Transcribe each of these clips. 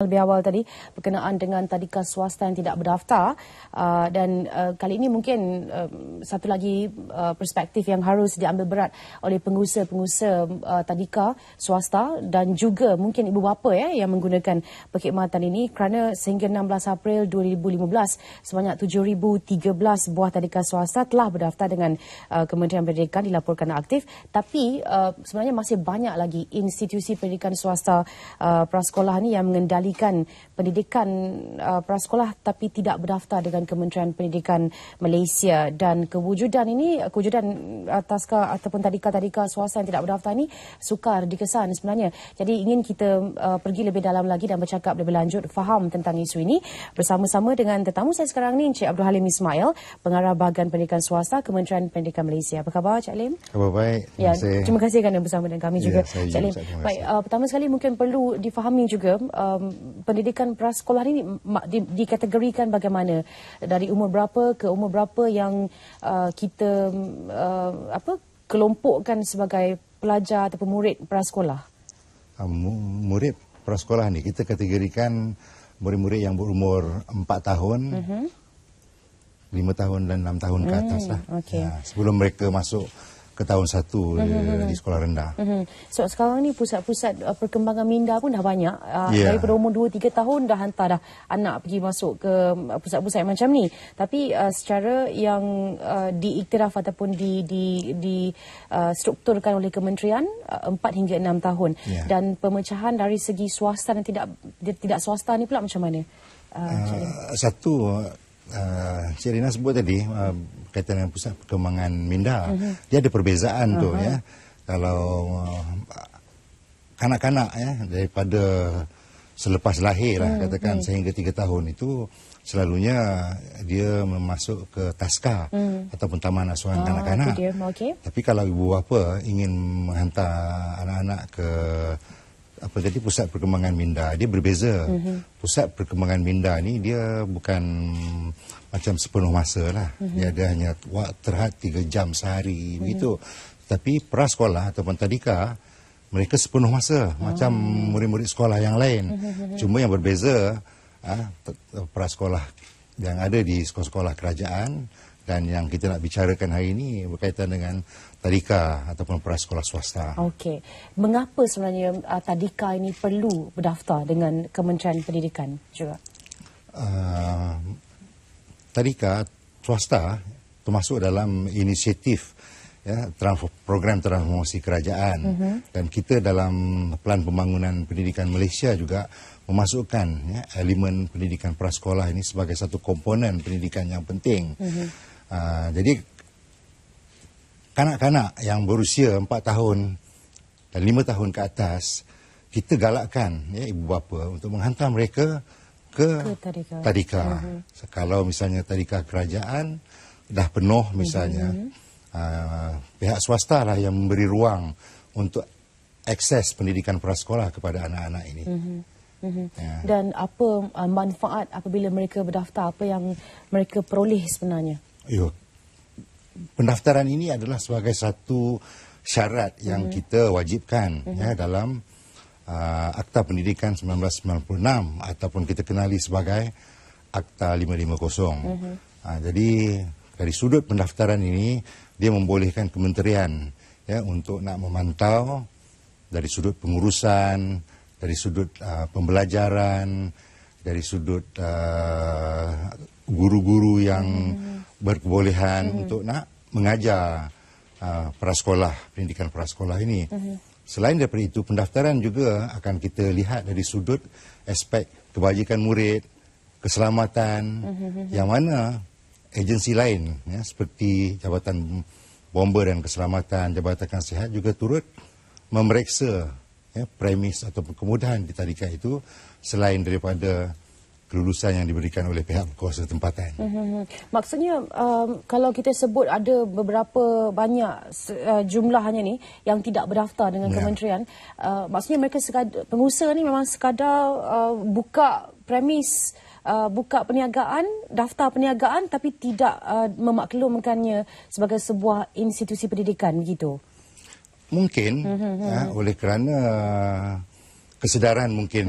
lebih awal tadi berkenaan dengan tadika swasta yang tidak berdaftar dan kali ini mungkin satu lagi perspektif yang harus diambil berat oleh pengusaha-pengusaha tadika swasta dan juga mungkin ibu bapa yang menggunakan perkhidmatan ini kerana sehingga 16 April 2015 sebanyak 7,013 buah tadika swasta telah berdaftar dengan Kementerian Pendidikan dilaporkan aktif, tapi sebenarnya masih banyak lagi institusi pendidikan swasta prasekolah ni yang mengendalikan pendidikan prasekolah tapi tidak berdaftar dengan Kementerian Pendidikan Malaysia, dan kewujudan taska ataupun tadika-tadika swasta yang tidak berdaftar ini sukar dikesan sebenarnya. Jadi ingin kita pergi lebih dalam lagi dan bercakap lebih lanjut, faham tentang isu ini bersama-sama dengan tetamu saya sekarang ni, Encik Abdul Halim Ismail, Pengarah Bahagian Pendidikan Swasta Kementerian Pendidikan Malaysia. Apa khabar Cik Halim? Khabar baik. Terima kasih kerana bersama dengan kami juga Cik Halim. Baik, pertama sekali mungkin perlu difahami juga pendidikan prasekolah ini dikategorikan bagaimana, dari umur berapa ke umur berapa yang kita kelompokkan sebagai pelajar ataupun murid prasekolah? Murid prasekolah ni kita kategorikan murid-murid yang berumur 4 tahun, 5 tahun dan 6 tahun ke atas lah. Okay. Sebelum mereka masuk ke tahun 1 di sekolah rendah. So sekarang ni pusat-pusat perkembangan minda pun dah banyak. Daripada umur 2-3 tahun dah hantar dah anak pergi masuk ke pusat-pusat macam ni. Tapi secara yang diiktiraf ataupun di strukturkan oleh kementerian 4 hingga 6 tahun. Dan pemecahan dari segi swasta dan tidak swasta ni pula macam mana? Satu, Cik Rina sebut tadi berkaitan dengan pusat perkembangan minda, dia ada perbezaan tu ya. Kalau kanak-kanak daripada selepas lahir lah katakan sehingga 3 tahun itu selalunya dia masuk ke taska ataupun taman asuhan kanak-kanak. Tapi kalau ibu bapa ingin menghantar anak-anak ke pusat perkembangan minda, dia berbeza. Pusat perkembangan minda ni dia bukan macam sepenuh masa lah. Dia ada hanya terhad 3 jam sehari begitu. Tapi prasekolah ataupun tadika mereka sepenuh masa macam murid-murid sekolah yang lain. Cuma yang berbeza prasekolah yang ada di sekolah-sekolah kerajaan dan yang kita nak bicarakan hari ini berkaitan dengan tadika ataupun prasekolah swasta. Okey. Mengapa sebenarnya tadika ini perlu berdaftar dengan Kementerian Pendidikan juga? Tadika swasta termasuk dalam inisiatif program transformasi kerajaan, dan kita dalam Pelan Pembangunan Pendidikan Malaysia juga memasukkan elemen pendidikan prasekolah ini sebagai satu komponen pendidikan yang penting. Jadi kanak-kanak yang berusia 4 tahun dan 5 tahun ke atas, kita galakkan ibu bapa untuk menghantar mereka ke tadika. Kalau misalnya tadika kerajaan dah penuh misalnya, pihak swasta lah yang memberi ruang untuk akses pendidikan prasekolah kepada anak-anak ini. Dan apa manfaat apabila mereka berdaftar, apa yang mereka peroleh sebenarnya? Pendaftaran ini adalah sebagai satu syarat yang kita wajibkan dalam Akta Pendidikan 1996 ataupun kita kenali sebagai Akta 550. Jadi dari sudut pendaftaran ini dia membolehkan kementerian untuk nak memantau dari sudut pengurusan, dari sudut pembelajaran, dari sudut guru-guru yang berkebolehan untuk nak mengajar prasekolah, pendidikan prasekolah ini. Selain daripada itu, pendaftaran juga akan kita lihat dari sudut aspek kebajikan murid, keselamatan, yang mana agensi lain seperti Jabatan Bomba dan Keselamatan, Jabatan Kasihat juga turut memeriksa premis atau kemudahan di tadika itu selain daripada kelulusan yang diberikan oleh pihak berkuasa tempatan. Maksudnya kalau kita sebut ada beberapa banyak jumlahnya ni yang tidak berdaftar dengan kementerian, maksudnya mereka pengusaha ni memang sekadar buka premis, buka perniagaan, daftar perniagaan tapi tidak memaklumkannya sebagai sebuah institusi pendidikan begitu. Mungkin oleh kerana kesedaran mungkin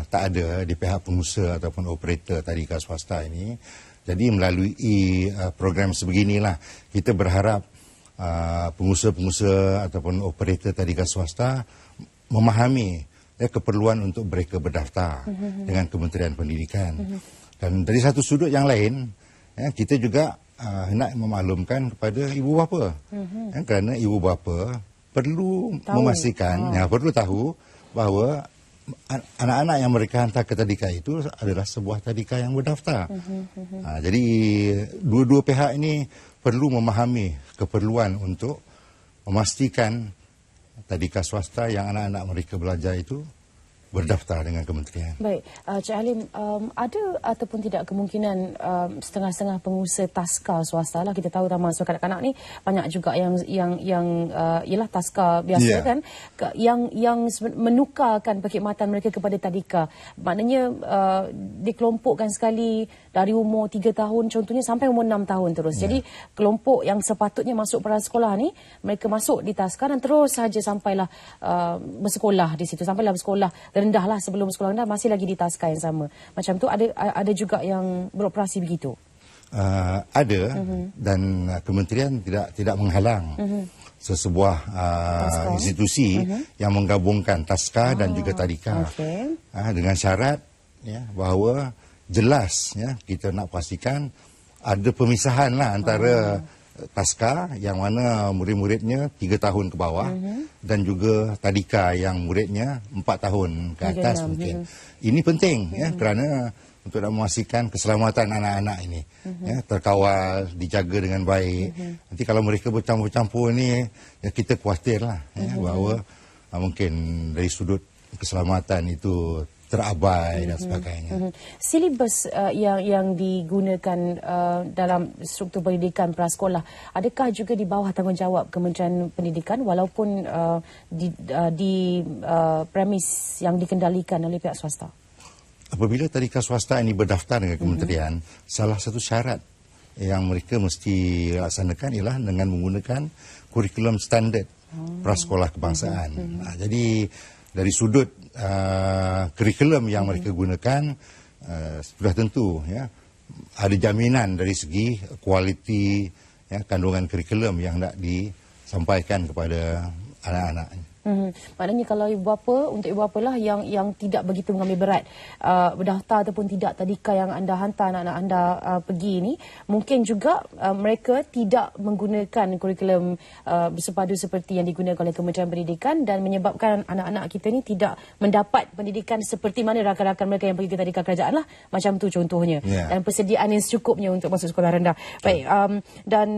tak ada di pihak pengusaha ataupun operator tadika swasta ini. Jadi melalui program sebeginilah kita berharap pengusaha-pengusaha ataupun operator tadika swasta memahami keperluan untuk mereka berdaftar dengan Kementerian Pendidikan. Dan dari satu sudut yang lain, kita juga hendak memaklumkan kepada ibu bapa. Kerana ibu bapa perlu memastikan, perlu tahu bahawa anak-anak yang mereka hantar ke tadika itu adalah sebuah tadika yang berdaftar. Jadi dua-dua pihak ini perlu memahami keperluan untuk memastikan tadika swasta yang anak-anak mereka belajar itu berdaftar dengan kementerian. Baik, Cik Halim, ada ataupun tidak kemungkinan setengah-setengah pengusaha taska swasta lah, kita tahu termasuk kanak-kanak ni banyak juga yang ialah taska biasa kan, yang menukarkan perkhidmatan mereka kepada tadika. Maknanya dikelompokkan sekali dari umur 3 tahun contohnya sampai umur 6 tahun terus. Jadi kelompok yang sepatutnya masuk prasekolah ni mereka masuk di taska dan terus saja sampailah bersekolah di situ, sampailah bersekolah rendahlah sebelum sekolah rendah masih lagi di taska yang sama. Macam tu ada juga yang beroperasi begitu. Ada dan kementerian tidak menghalang sesebuah institusi yang menggabungkan taska dan juga tadika dengan syarat bahawa jelas kita nak pastikan ada pemisahan lah antara taska yang mana murid-muridnya 3 tahun ke bawah dan juga tadika yang muridnya 4 tahun ke atas mungkin. Ini penting kerana untuk nak memastikan keselamatan anak-anak ini terkawal, dijaga dengan baik. Nanti kalau mereka bercampur-campur ni kita khawatirlah bahawa mungkin dari sudut keselamatan itu terabai dan sebagainya. Silibus yang digunakan dalam struktur pendidikan prasekolah, adakah juga di bawah tanggungjawab Kementerian Pendidikan walaupun di premis yang dikendalikan oleh pihak swasta? Apabila tadika swasta ini berdaftar dengan kementerian, salah satu syarat yang mereka mesti laksanakan ialah dengan menggunakan kurikulum standard prasekolah kebangsaan. Jadi dari sudut kurikulum yang mereka gunakan sudah tentu ada jaminan dari segi kualiti kandungan kurikulum yang nak disampaikan kepada anak-anak. Maknanya kalau ibu bapa, untuk ibu bapa lah yang tidak begitu mengambil berat berdaftar ataupun tidak tadika yang anda hantar anak-anak anda pergi ni, mungkin juga mereka tidak menggunakan kurikulum bersepadu seperti yang digunakan oleh Kementerian Pendidikan dan menyebabkan anak-anak kita ni tidak mendapat pendidikan seperti mana rakan-rakan mereka yang pergi ke tadika kerajaan lah, macam tu contohnya. Dan persediaan yang secukupnya untuk masuk sekolah rendah. Baik, dan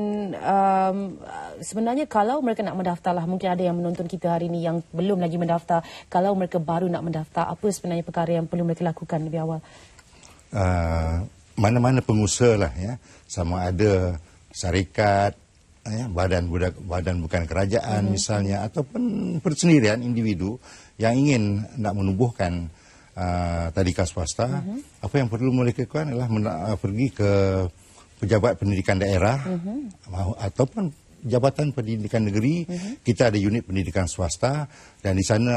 sebenarnya kalau mereka nak mendaftar lah, mungkin ada yang menonton kita hari ini yang belum lagi mendaftar, kalau mereka baru nak mendaftar, apa sebenarnya perkara yang perlu mereka lakukan lebih awal? Mana-mana pengusaha lah sama ada syarikat, badan bukan kerajaan misalnya, ataupun persendirian individu yang ingin nak menumbuhkan tadika swasta, apa yang perlu mereka lakukan adalah pergi ke pejabat pendidikan daerah ataupun Jabatan Pendidikan Negeri. Kita ada unit pendidikan swasta dan di sana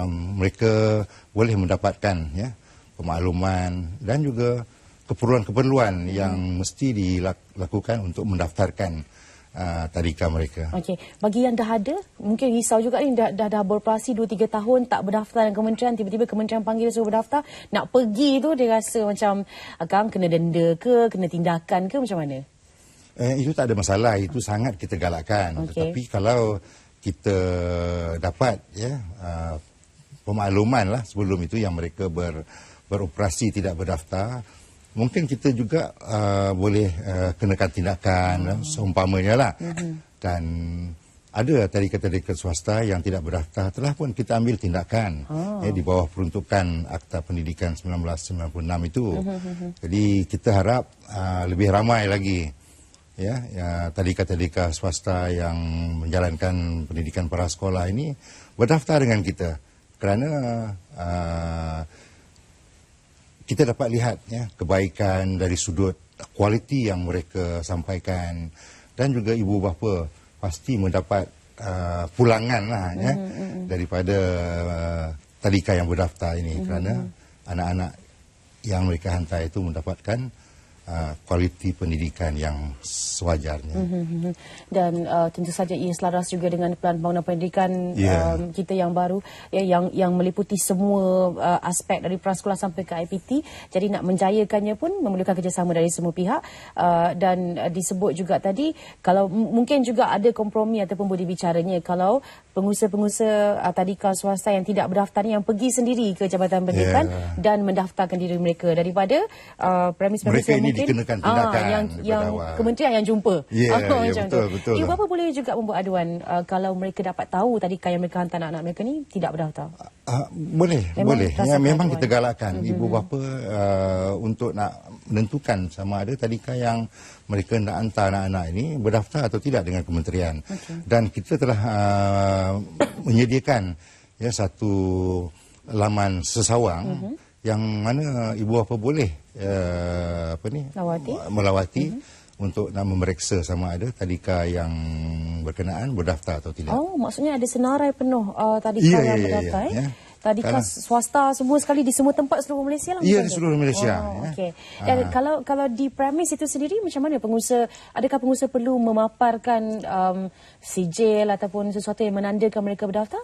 mereka boleh mendapatkan pemakluman dan juga keperluan-keperluan yang mesti dilakukan untuk mendaftarkan tadika mereka. Okey, bagi yang dah ada, mungkin risau juga ni dah beroperasi 2-3 tahun tak berdaftar dengan kementerian, tiba-tiba kementerian panggil suruh berdaftar, nak pergi tu dia rasa macam kang kena denda ke, kena tindakan ke, macam mana? Itu tak ada masalah, itu sangat kita galakkan. Tetapi kalau kita dapat pemakluman lah sebelum itu yang mereka beroperasi tidak berdaftar, mungkin kita juga boleh kenakan tindakan seumpamanya lah. Dan ada tadika-tadika swasta yang tidak berdaftar, telah pun kita ambil tindakan di bawah peruntukan Akta Pendidikan 1996 itu. Jadi kita harap lebih ramai lagi tadika-tadika swasta yang menjalankan pendidikan prasekolah ini berdaftar dengan kita, kerana kita dapat lihat kebaikan dari sudut kualiti yang mereka sampaikan, dan juga ibu bapa pasti mendapat pulangan lah ya daripada tadika yang berdaftar ini, kerana anak-anak yang mereka hantar itu mendapatkan kualiti pendidikan yang sewajarnya. Dan tentu saja ia selaras juga dengan Pelan Pembangunan Pendidikan kita yang baru, yang meliputi semua aspek dari prasekolah sampai ke IPT. Jadi nak menjayakannya pun memerlukan kerjasama dari semua pihak. Dan disebut juga tadi, kalau mungkin juga ada kompromi ataupun budi bicaranya kalau pengusaha-pengusaha tadika swasta yang tidak berdaftar yang pergi sendiri ke Jabatan Pendidikan dan mendaftarkan diri mereka daripada premis-premis yang dikenakan tindakan yang kementerian yang jumpa. Betul. Ibu bapa boleh juga membuat aduan kalau mereka dapat tahu tadika yang mereka hantar anak-anak mereka ni tidak berdaftar. Boleh. Memang kita galakkan ibu bapa untuk nak menentukan sama ada tadika yang mereka nak hantar anak-anak ini berdaftar atau tidak dengan kementerian. Dan kita telah menyediakan satu laman sesawang yang mana ibu bapa boleh melawati untuk nak memeriksa sama ada tadika yang berkenaan berdaftar atau tidak. Oh, maksudnya ada senarai penuh tadika yang berdaftar. Tadika swasta semua sekali di semua tempat seluruh Malaysia lah. Ya, di seluruh Malaysia. Okey. Dan kalau di premis itu sendiri macam mana adakah pengusaha perlu memaparkan sijil ataupun sesuatu yang menandakan mereka berdaftar?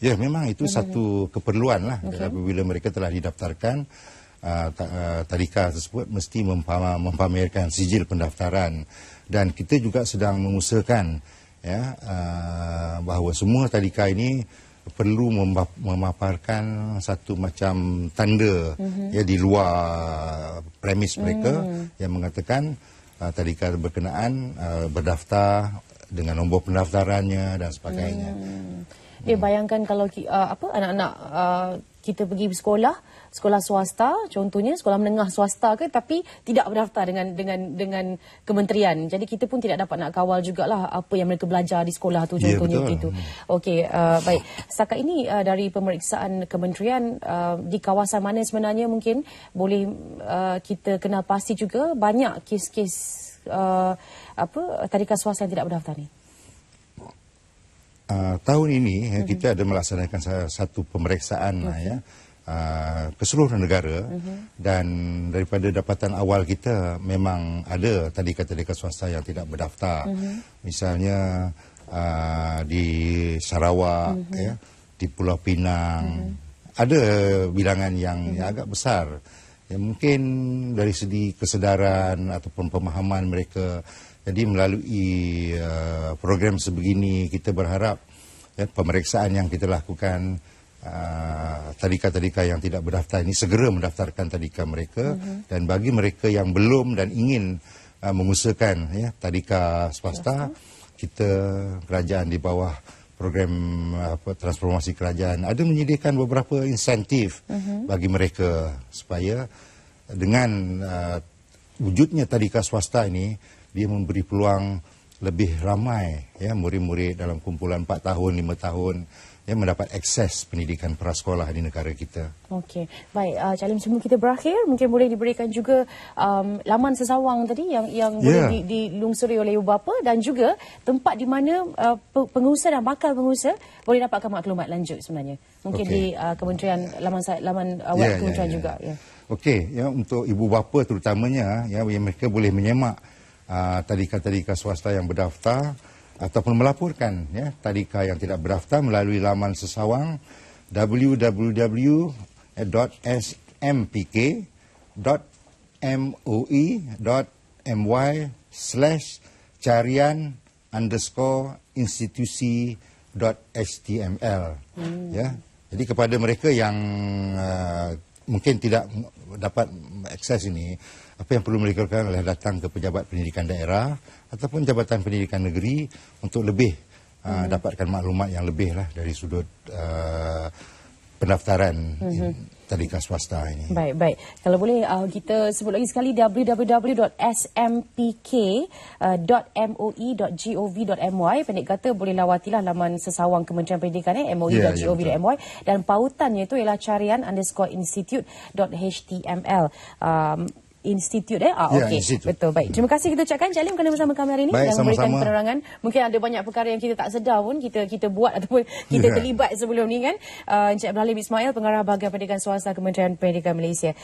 Ya, memang itu satu keperluan lah. Apabila mereka telah didaftarkan, tadika tersebut mesti mempamerkan sijil pendaftaran. Dan kita juga sedang mengusahakan bahawa semua tadika ini perlu memaparkan satu macam tanda di luar premis mereka yang mengatakan tadika berkenaan berdaftar dengan nombor pendaftarannya dan sebagainya. Bayangkan kalau anak-anak kita pergi sekolah swasta, contohnya sekolah menengah swasta ke, tapi tidak berdaftar dengan kementerian. Jadi kita pun tidak dapat nak kawal jugalah apa yang mereka belajar di sekolah tu, contohnya begitu. Okey, baik. Setakat ini dari pemeriksaan kementerian di kawasan mana sebenarnya mungkin boleh kita kenal pasti juga banyak kes-kes tadika swasta yang tidak berdaftar ni. Tahun ini kita ada melaksanakan satu pemeriksaan ke seluruh negara dan daripada dapatan awal kita memang ada tadika-tadika swasta yang tidak berdaftar. Misalnya di Sarawak, di Pulau Pinang, ada bilangan yang agak besar. Mungkin dari segi kesedaran ataupun pemahaman mereka. Jadi melalui program sebegini kita berharap pemeriksaan yang kita lakukan tadika-tadika yang tidak berdaftar ini segera mendaftarkan tadika mereka dan bagi mereka yang belum dan ingin mengusahakan tadika swasta, kita kerajaan di bawah program transformasi kerajaan ada menyediakan beberapa insentif bagi mereka supaya dengan wujudnya tadika swasta ini dia memberi peluang lebih ramai murid-murid dalam kumpulan 4 tahun, 5 tahun mendapat akses pendidikan prasekolah di negara kita. Okey. Baik, Calim, sebelum kita berakhir, mungkin boleh diberikan juga laman sesawang tadi yang boleh dilungsuri oleh ibu bapa dan juga tempat di mana pengusaha dan bakal pengusaha boleh dapatkan maklumat lanjut sebenarnya. Mungkin di kementerian laman web kementerian juga. Okey, untuk ibu bapa terutamanya yang mereka boleh menyemak tadika-tadika swasta yang berdaftar ataupun melaporkan tadika yang tidak berdaftar melalui laman sesawang www.smpk.moi/carian_institusi.html. Jadi kepada mereka yang mungkin tidak dapat akses ini, apa yang perlu mereka lakukan adalah datang ke pejabat pendidikan daerah ataupun jabatan pendidikan negeri untuk lebih dapatkan maklumat yang lebih lah dari sudut pendaftaran tadika swasta ini. Baik. Kalau boleh kita sebut lagi sekali www.smpk.moi.gov.my. Pendek kata boleh lawatilah laman sesawang Kementerian Pendidikan moi.gov.my dan pautannya itu ialah carian_institute.html. Institute okey. Betul, baik. Terima kasih kita ucapkan Cik Alim kerana bersama kami hari ini dan memberikan penerangan. Mungkin ada banyak perkara yang kita tak sedar pun kita buat ataupun kita terlibat sebelum ni kan. Encik Ibrahim Ismail, Pengarah Bahagian Pendidikan Swasta Kementerian Pendidikan Malaysia.